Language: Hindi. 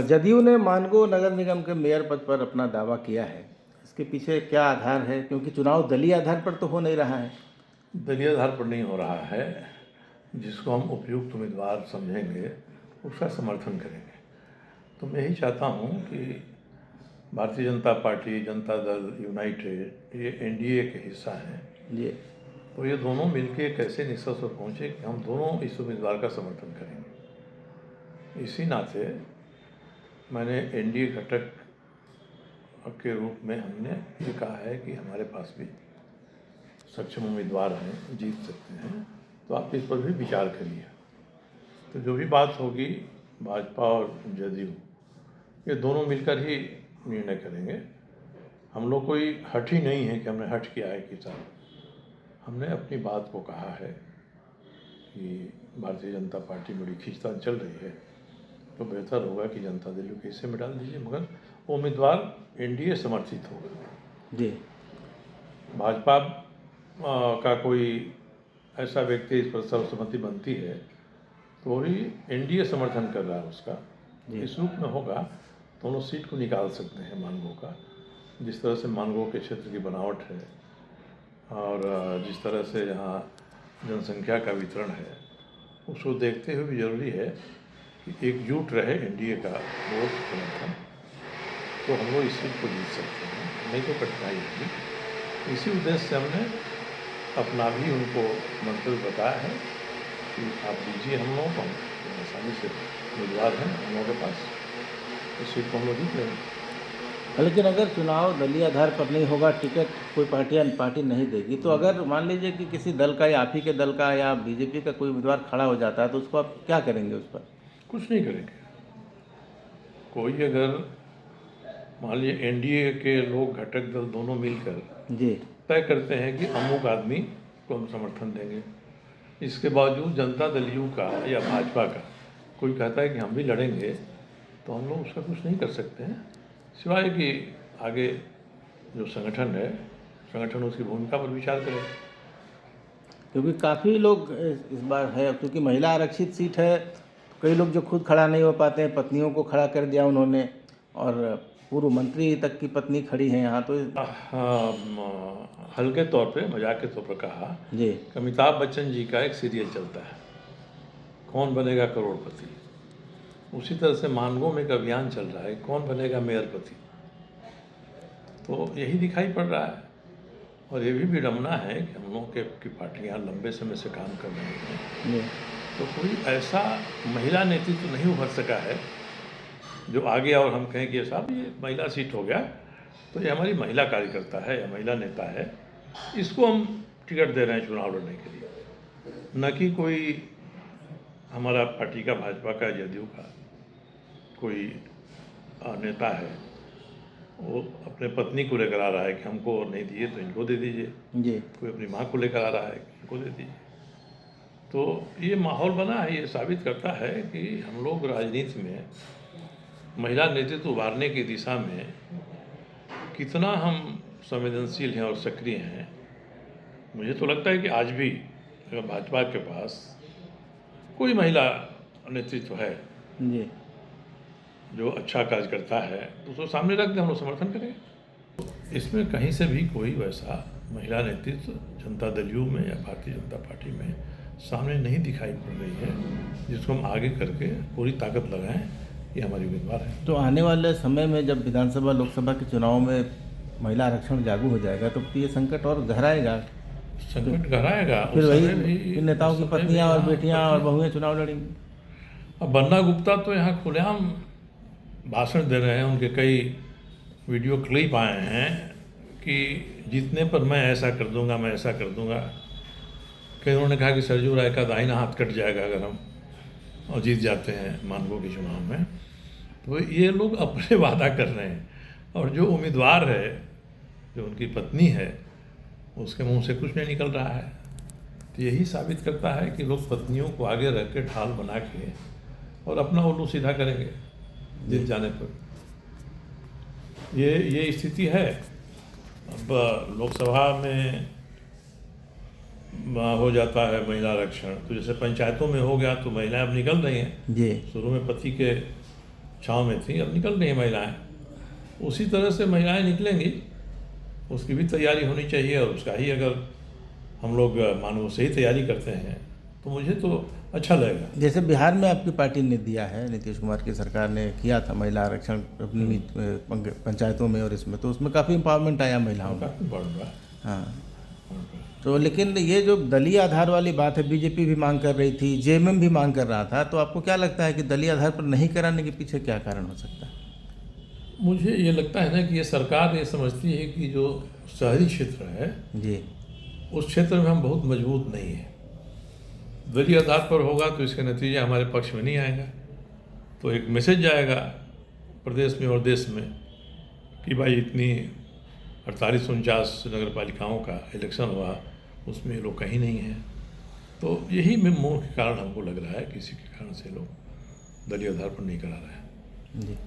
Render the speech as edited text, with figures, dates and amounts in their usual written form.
जदयू ने मानगो नगर निगम के मेयर पद पर अपना दावा किया है। इसके पीछे क्या आधार है? क्योंकि चुनाव दलीय आधार पर तो हो नहीं रहा है। दलीय आधार पर नहीं हो रहा है। जिसको हम उपयुक्त उम्मीदवार समझेंगे उसका समर्थन करेंगे। तो मैं यही चाहता हूँ कि भारतीय जनता पार्टी, जनता दल, यूनाइटेड, ये एनडीए के हिस्सा हैं जी। तो ये दोनों मिलकर एक ऐसे निष्कर्ष पर पहुँचे कि हम दोनों इस उम्मीदवार का समर्थन करेंगे। इसी नाते मैंने एनडीए घटक के रूप में हमने ये कहा है कि हमारे पास भी सक्षम उम्मीदवार हैं, जीत सकते हैं, तो आप इस पर भी विचार करिए। तो जो भी बात होगी भाजपा और जदयू ये दोनों मिलकर ही निर्णय करेंगे। हम लोग कोई हट ही नहीं है कि हमने हट किया है कि साहब, हमने अपनी बात को कहा है कि भारतीय जनता पार्टी बड़ी खींचतान चल रही है तो बेहतर होगा कि जनता दल को हिस्से में डाल दीजिए, मगर वो उम्मीदवार एनडीए समर्थित होगा। जी। भाजपा का कोई ऐसा व्यक्ति इस पर सर्वसम्मति बनती है तो वही एनडीए समर्थन कर रहा है उसका, इस रूप में होगा तो हम लोग सीट को निकाल सकते हैं मानगो का। जिस तरह से मानगो के क्षेत्र की बनावट है और जिस तरह से यहाँ जनसंख्या का वितरण है, उसको देखते हुए भी जरूरी है कि एकजुट रहे एनडीए का वोट समर्थन, तो हम लोग इस सीट को जीत सकते हैं, नहीं तो कठिनाई होगी। इसी उद्देश्य से हमने अपना भी उनको मंतव्य बताया है कि आप दीजिए हम लोगों को, हम आसानी से उम्मीदवार हैं हम लोगों के पास, इस सीट को हम लोग जीत लेंगे। लेकिन अगर चुनाव दलीय आधार पर नहीं होगा, टिकट कोई पार्टी नहीं देगी, तो अगर मान लीजिए कि किसी दल का या आप ही के दल का या बीजेपी का कोई उम्मीदवार खड़ा हो जाता है तो उसको आप क्या करेंगे उस पर? कुछ नहीं करेंगे। कोई अगर मान लीजिए एनडीए के लोग घटक दल दोनों मिलकर जी तय करते हैं कि अमुक आदमी को हम समर्थन देंगे, इसके बावजूद जनता दल यू का या भाजपा का कोई कहता है कि हम भी लड़ेंगे, तो हम लोग उसका कुछ नहीं कर सकते हैं, सिवाय कि आगे जो संगठन है, संगठन उसकी भूमिका पर विचार करे। क्योंकि काफ़ी लोग इस बार है, क्योंकि महिला आरक्षित सीट है, कई लोग जो खुद खड़ा नहीं हो पाते हैं, पत्नियों को खड़ा कर दिया उन्होंने, और पूर्व मंत्री तक की पत्नी खड़ी है यहाँ। तो हल्के तौर पे, मजाक के तौर पर कहा जी, अमिताभ बच्चन जी का एक सीरियल चलता है, कौन बनेगा करोड़पति। उसी तरह से मानगो में एक अभियान चल रहा है, कौन बनेगा मेयरपति। तो यही दिखाई पड़ रहा है। और ये भी विडम्बना है कि हम लोगों की पार्टियाँ लंबे समय से काम कर रही हैं, तो कोई ऐसा महिला नेतृत्व नहीं उभर सका है जो आगे और हम कहें कि ये साहब ये महिला सीट हो गया, तो ये हमारी महिला कार्यकर्ता है या महिला नेता है, इसको हम टिकट दे रहे हैं चुनाव लड़ने के लिए, न कि कोई हमारा पार्टी का, भाजपा का, जदयू का कोई नेता है वो अपने पत्नी को लेकर आ रहा है कि हमको नहीं दिए तो इनको दे दीजिए जी। कोई अपनी माँ को लेकर आ रहा है कि इनको दे दीजिए। तो ये माहौल बना है, ये साबित करता है कि हम लोग राजनीति में महिला नेतृत्व उभारने की दिशा में कितना हम संवेदनशील हैं और सक्रिय हैं। मुझे तो लगता है कि आज भी अगर भाजपा के पास कोई महिला नेतृत्व है जी, जो अच्छा कार्य करता है तो उसको सामने रख दें, हम लोग समर्थन करेंगे। इसमें कहीं से भी कोई वैसा महिला नेतृत्व जनता दल यू में या भारतीय जनता पार्टी में सामने नहीं दिखाई पड़ रही है, जिसको हम आगे करके पूरी ताकत लगाएं, ये हमारी उम्मीदवार है। तो आने वाले समय में जब विधानसभा लोकसभा के चुनाव में महिला आरक्षण लागू हो जाएगा तो ये संकट और गहराएगा। संकट गहराएगा, फिर उस वही समय भी नेताओं की उस समय भी पत्नियां और हाँ, बेटियां और बहुएं चुनाव लड़ेंगी। अब बन्ना गुप्ता तो यहाँ खुलेआम भाषण दे रहे हैं, उनके कई वीडियो क्लिप आए हैं कि जीतने पर मैं ऐसा कर दूंगा, मैं ऐसा कर दूंगा। कई उन्होंने कहा कि सरजू राय का दाहिना हाथ कट जाएगा अगर हम और जीत जाते हैं मानगो के चुनाव में। तो ये लोग अपने वादा कर रहे हैं और जो उम्मीदवार है, जो उनकी पत्नी है, उसके मुंह से कुछ नहीं निकल रहा है। तो यही साबित करता है कि लोग पत्नियों को आगे रख के ढाल बना के और अपना उल्लू सीधा करेंगे जीत जाने पर। ये स्थिति है। अब लोकसभा में हो जाता है महिला आरक्षण, तो जैसे पंचायतों में हो गया तो महिलाएं अब निकल रही हैं। जी। शुरू में पति के छाँव में थी, अब निकल रही हैं महिलाएं। उसी तरह से महिलाएं निकलेंगी, उसकी भी तैयारी होनी चाहिए। और उसका ही अगर हम लोग मानो सही तैयारी करते हैं तो मुझे तो अच्छा लगेगा। जैसे बिहार में आपकी पार्टी ने दिया है, नीतीश कुमार की सरकार ने किया था महिला आरक्षण अपनी पंचायतों में और इसमें, तो उसमें काफ़ी एम्पावरमेंट आया महिलाओं में। काफ़ी बढ़ रहा है। हाँ, तो लेकिन ये जो दलीय आधार वाली बात है, बीजेपी भी मांग कर रही थी, जेएमएम भी मांग कर रहा था, तो आपको क्या लगता है कि दलीय आधार पर नहीं कराने के पीछे क्या कारण हो सकता है? मुझे ये लगता है ना कि ये सरकार ये समझती है कि जो शहरी क्षेत्र है जी, उस क्षेत्र में हम बहुत मजबूत नहीं हैं। दलीय आधार पर होगा तो इसके नतीजे हमारे पक्ष में नहीं आएगा, तो एक मैसेज जाएगा प्रदेश में और देश में कि भाई इतनी 48-49 नगर पालिकाओं का इलेक्शन हुआ, उसमें लोग कहीं नहीं हैं। तो यही में मुख्य कारण हमको लग रहा है कि इसी के कारण से लोग दलीय आधार पर नहीं करा रहे हैं। जी।